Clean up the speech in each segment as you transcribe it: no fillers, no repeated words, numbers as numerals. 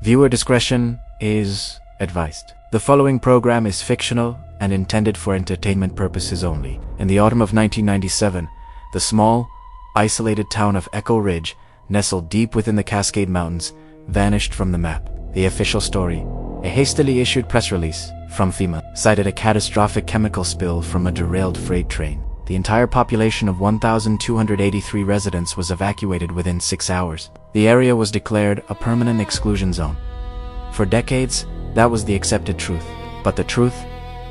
Viewer discretion is advised. The following program is fictional and intended for entertainment purposes only. In the autumn of 1997, the small, isolated town of Echo Ridge, nestled deep within the Cascade Mountains, vanished from the map. The official story, a hastily issued press release from FEMA, cited a catastrophic chemical spill from a derailed freight train. The entire population of 1,283 residents was evacuated within 6 hours. The area was declared a permanent exclusion zone. For decades, that was the accepted truth. But the truth,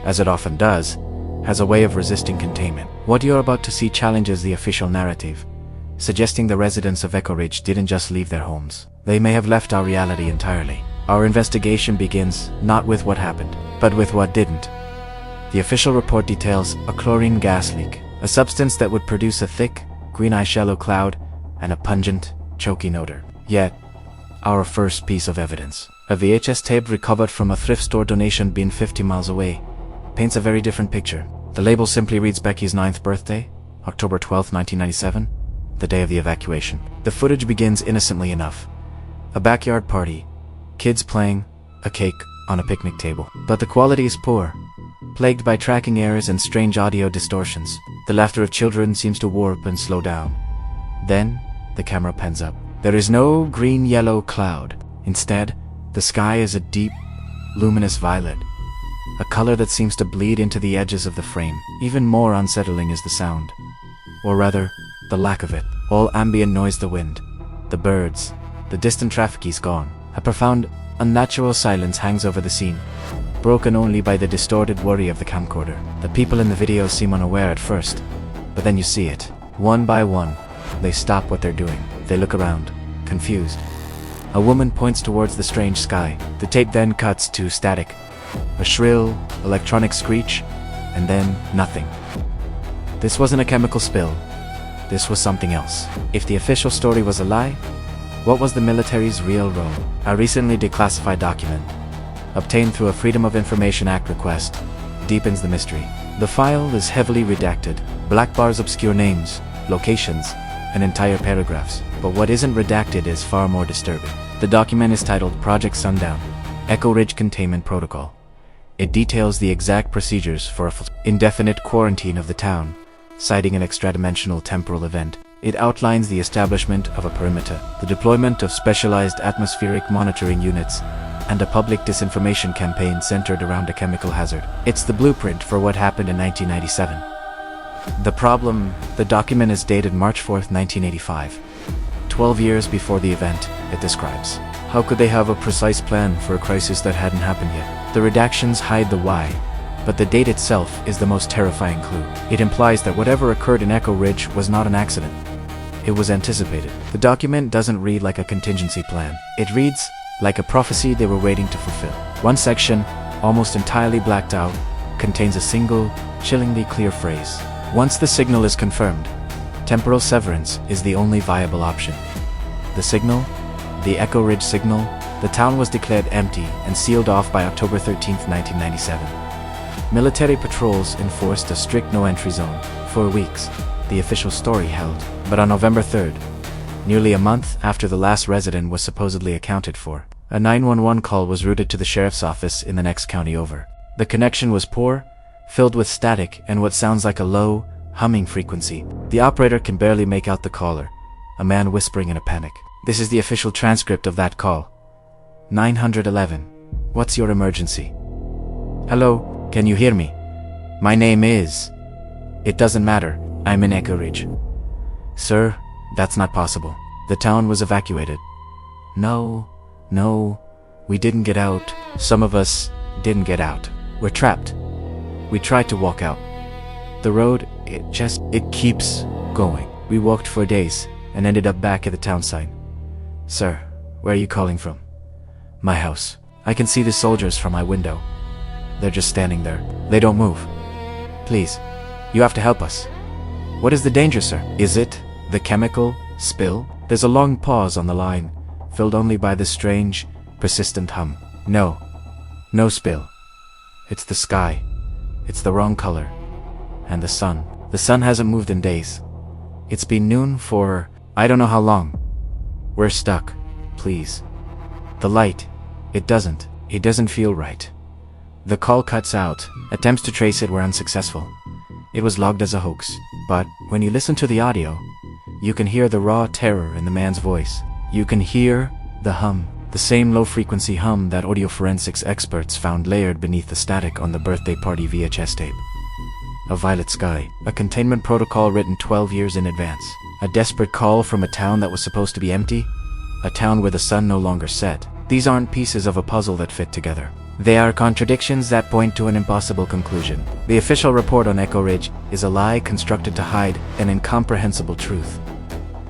as it often does, has a way of resisting containment. What you're about to see challenges the official narrative, suggesting the residents of Echo Ridge didn't just leave their homes. They may have left our reality entirely. Our investigation begins not with what happened, but with what didn't. The official report details a chlorine gas leak, a substance that would produce a thick, green eyeshadow cloud and a pungent, choking odor. Yet, our first piece of evidence, a VHS tape recovered from a thrift store donation bin 50 miles away, paints a very different picture. The label simply reads Becky's 9th birthday, October 12, 1997, the day of the evacuation. The footage begins innocently enough. A backyard party, kids playing, a cake on a picnic table. But the quality is poor, plagued by tracking errors and strange audio distortions. The laughter of children seems to warp and slow down. Then, the camera pans up. There is no green-yellow cloud. Instead, the sky is a deep, luminous violet, a color that seems to bleed into the edges of the frame. Even more unsettling is the sound, or rather, the lack of it. All ambient noise, the wind, the birds, the distant traffic is gone. A profound, unnatural silence hangs over the scene, broken only by the distorted worry of the camcorder. The people in the video seem unaware at first, but then you see it. One by one, they stop what they're doing. They look around, confused. A woman points towards the strange sky. The tape then cuts to static, a shrill, electronic screech, and then nothing. This wasn't a chemical spill. This was something else. If the official story was a lie, what was the military's real role? A recently declassified document, obtained through a Freedom of Information Act request, deepens the mystery. The file is heavily redacted. Black bars obscure names, locations, and entire paragraphs. But what isn't redacted is far more disturbing. The document is titled Project Sundown, Echo Ridge Containment Protocol. It details the exact procedures for an indefinite quarantine of the town, citing an extradimensional temporal event. It outlines the establishment of a perimeter, the deployment of specialized atmospheric monitoring units, and a public disinformation campaign centered around a chemical hazard. It's the blueprint for what happened in 1997. The problem, the document is dated March 4, 1985. 12 years before the event, it describes. How could they have a precise plan for a crisis that hadn't happened yet? The redactions hide the why, but the date itself is the most terrifying clue. It implies that whatever occurred in Echo Ridge was not an accident. It was anticipated. The document doesn't read like a contingency plan. It reads like a prophecy they were waiting to fulfill. One section, almost entirely blacked out, contains a single, chillingly clear phrase. Once the signal is confirmed, temporal severance is the only viable option. The signal, the Echo Ridge signal, the town was declared empty and sealed off by October 13, 1997. Military patrols enforced a strict no-entry zone. For weeks, the official story held. But on November 3rd, nearly a month after the last resident was supposedly accounted for, a 911 call was routed to the sheriff's office in the next county over. The connection was poor, filled with static and what sounds like a low, humming frequency. The operator can barely make out the caller, a man whispering in a panic. This is the official transcript of that call. 911. What's your emergency? Hello, can you hear me? My name is... It doesn't matter, I'm in Echo Ridge. Sir, that's not possible. The town was evacuated. No, we didn't get out. Some of us didn't get out. We're trapped. We tried to walk out. The road, it keeps going. We walked for days and ended up back at the town site. Sir, where are you calling from? My house. I can see the soldiers from my window. They're just standing there. They don't move. Please, you have to help us. What is the danger, sir? Is it the chemical spill? There's a long pause on the line, filled only by the strange, persistent hum. No spill. It's the sky. It's the wrong color. And the sun. The sun hasn't moved in days. It's been noon for I don't know how long. We're stuck. Please. The light. It doesn't feel right. The call cuts out. Attempts to trace it were unsuccessful. It was logged as a hoax. But when you listen to the audio, you can hear the raw terror in the man's voice. You can hear the hum, the same low-frequency hum that audio forensics experts found layered beneath the static on the birthday party VHS tape. A violet sky, a containment protocol written 12 years in advance. A desperate call from a town that was supposed to be empty, a town where the sun no longer set. These aren't pieces of a puzzle that fit together. They are contradictions that point to an impossible conclusion. The official report on Echo Ridge is a lie constructed to hide an incomprehensible truth.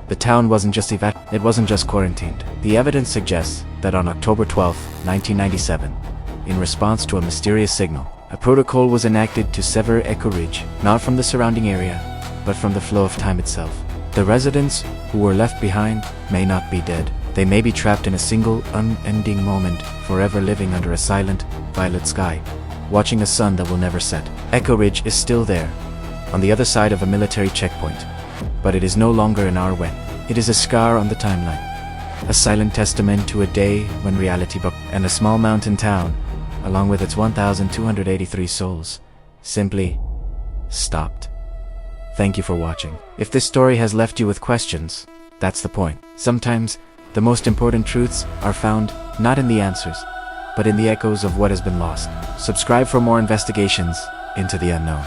The town wasn't just quarantined. The evidence suggests that on October 12, 1997, in response to a mysterious signal, a protocol was enacted to sever Echo Ridge, not from the surrounding area, but from the flow of time itself. The residents who were left behind may not be dead. They may be trapped in a single, unending moment, forever living under a silent, violet sky, watching a sun that will never set. Echo Ridge is still there, on the other side of a military checkpoint, but it is no longer an when. It is a scar on the timeline, a silent testament to a day when reality and a small mountain town, along with its 1,283 souls, simply stopped. Thank you for watching. If this story has left you with questions, that's the point. Sometimes, the most important truths are found not in the answers, but in the echoes of what has been lost. Subscribe for more investigations into the unknown.